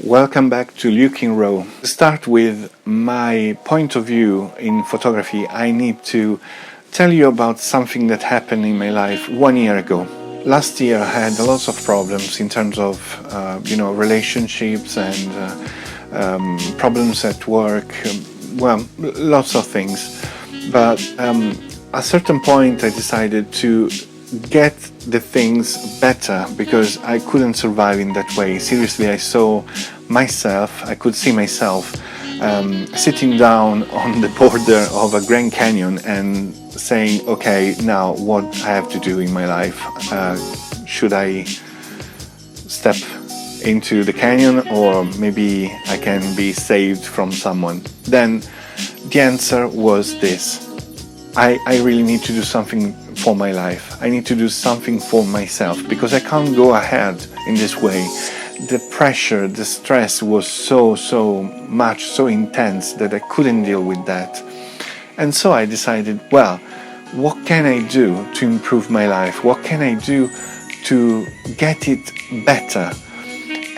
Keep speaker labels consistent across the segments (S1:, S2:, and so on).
S1: welcome back to Luke in Row. To start with my point of view in photography, I need to tell you about something that happened in my life 1 year ago. Last year I had lots of problems in terms of relationships and problems at work, lots of things. But at a certain point I decided to get the things better because I couldn't survive in that way. Seriously, I could see myself sitting down on the border of a Grand Canyon and saying, okay, now what I have to do in my life? Should I step into the canyon, or maybe I can be saved from someone? Then the answer was this: I really need to do something for my life. I need to do something for myself, because I can't go ahead in this way. The pressure, the stress was so much, so intense that I couldn't deal with that. And so I decided, well, what can I do to improve my life? What can I do to get it better?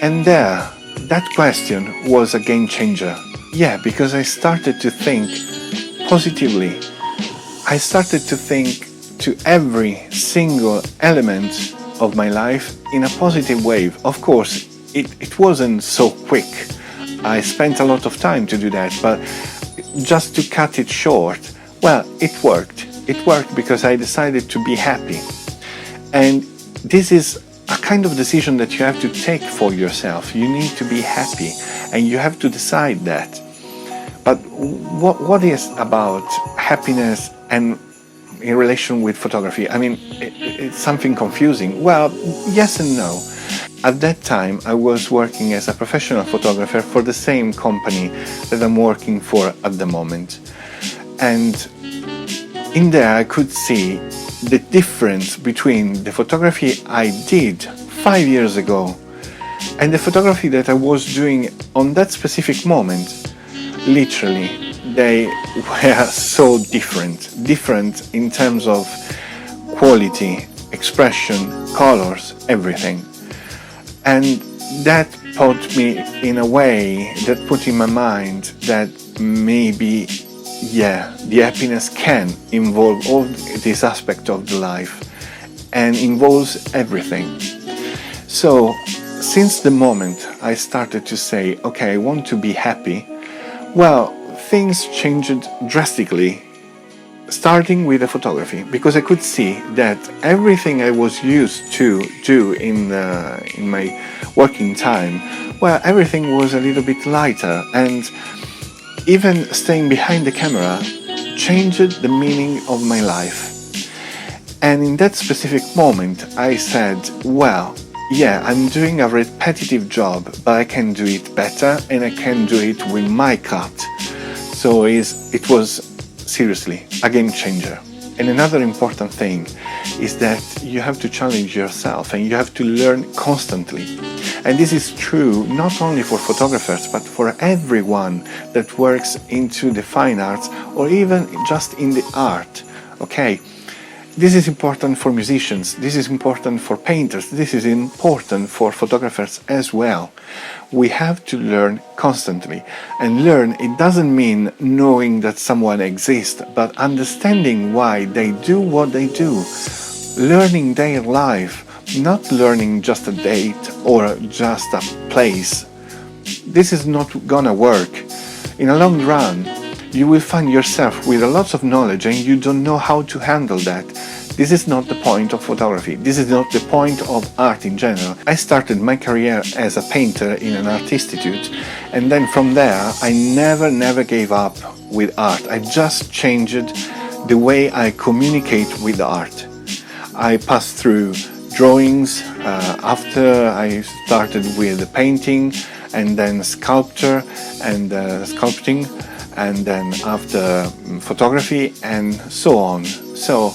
S1: And that question was a game changer. Yeah, because I started to think positively. I started to think to every single element of my life in a positive way. Of course, it wasn't so quick. I spent a lot of time to do that, but just to cut it short, well, it worked. It worked because I decided to be happy. And this is a kind of decision that you have to take for yourself. You need to be happy, and you have to decide that. But what is about happiness and in relation with photography? I mean, it's something confusing. Well, yes and no. At that time, I was working as a professional photographer for the same company that I'm working for at the moment. And in there, I could see the difference between the photography I did 5 years ago and the photography that I was doing on that specific moment. Literally, they were so different in terms of quality, expression, colors, everything. And that put me in a way, that put in my mind that maybe, yeah, the happiness can involve all this aspect of the life and involves everything. So, since the moment I started to say, okay, I want to be happy, well, things changed drastically, starting with the photography, because I could see that everything I was used to do in my working time, well, everything was a little bit lighter, and even staying behind the camera changed the meaning of my life. And in that specific moment, I said, well, yeah, I'm doing a repetitive job, but I can do it better, and I can do it with my cut. So it was seriously a game changer. And another important thing is that you have to challenge yourself, and you have to learn constantly. And this is true not only for photographers, but for everyone that works into the fine arts, or even just in the art. Okay? This is important for musicians, this is important for painters, this is important for photographers as well. We have to learn constantly. And learn, it doesn't mean knowing that someone exists, but understanding why they do what they do. Learning their life, not learning just a date or just a place. This is not gonna work. In a long run, you will find yourself with a lot of knowledge and you don't know how to handle that. This is not the point of photography. This is not the point of art in general. I started my career as a painter in an art institute, and then from there I never gave up with art. I just changed the way I communicate with art. I passed through drawings, after I started with painting, and then sculpture and sculpting, and then after photography, and so on. So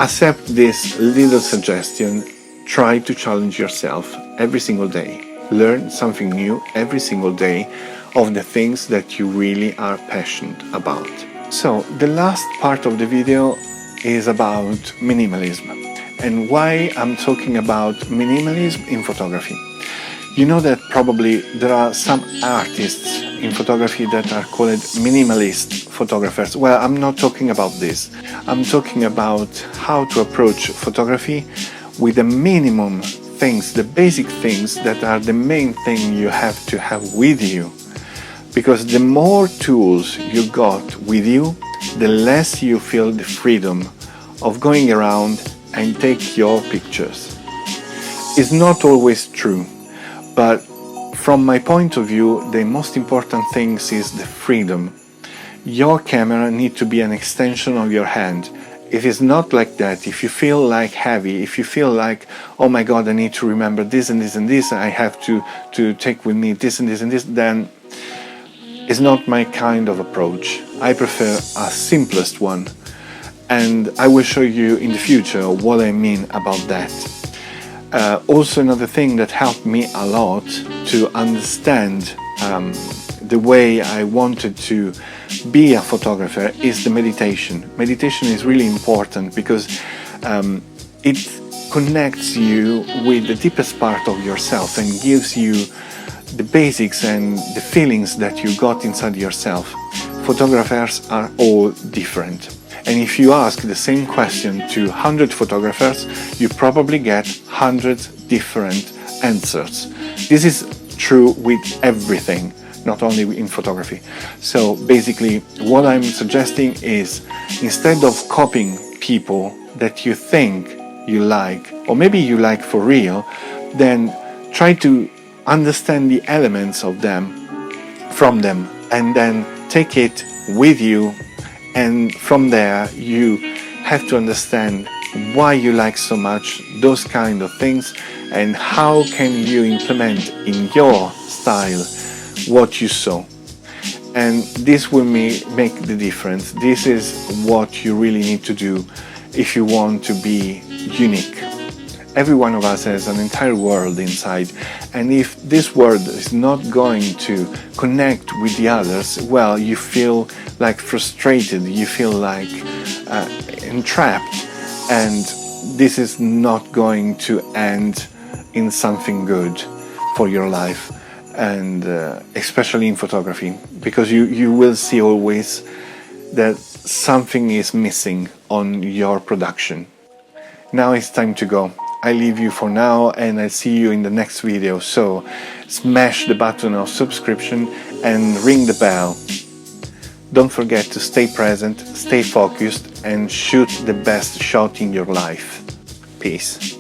S1: accept this little suggestion. Try to challenge yourself every single day. Learn something new every single day of the things that you really are passionate about. So the last part of the video is about minimalism and why I'm talking about minimalism in photography. You know that probably there are some artists in photography that are called minimalist photographers. Well, I'm not talking about this. I'm talking about how to approach photography with the minimum things, the basic things that are the main thing you have to have with you. Because the more tools you got with you, the less you feel the freedom of going around and take your pictures. It's not always true, but from my point of view, the most important thing is the freedom. Your camera needs to be an extension of your hand. If it's not like that, if you feel like heavy, if you feel like, oh my God, I need to remember this and this and this, I have to take with me this and this and this, then it's not my kind of approach. I prefer a simplest one. And I will show you in the future what I mean about that. Also, another thing that helped me a lot to understand the way I wanted to be a photographer is the meditation. Meditation is really important because it connects you with the deepest part of yourself and gives you the basics and the feelings that you got inside yourself. Photographers are all different. And if you ask the same question to 100 photographers, you probably get 100 different answers. This is true with everything, not only in photography. So basically, what I'm suggesting is, instead of copying people that you think you like, or maybe you like for real, then try to understand the elements of them, from them, and then take it with you. And from there, you have to understand why you like so much those kind of things and how can you implement in your style what you saw. And this will make the difference. This is what you really need to do if you want to be unique. Every one of us has an entire world inside, and if this world is not going to connect with the others, well, you feel like frustrated, you feel like entrapped, and this is not going to end in something good for your life, and especially in photography, because you will see always that something is missing on your production. Now it's time to go. I leave you for now and I'll see you in the next video. So smash the button of subscription and ring the bell. Don't forget to stay present, stay focused and shoot the best shot in your life. Peace.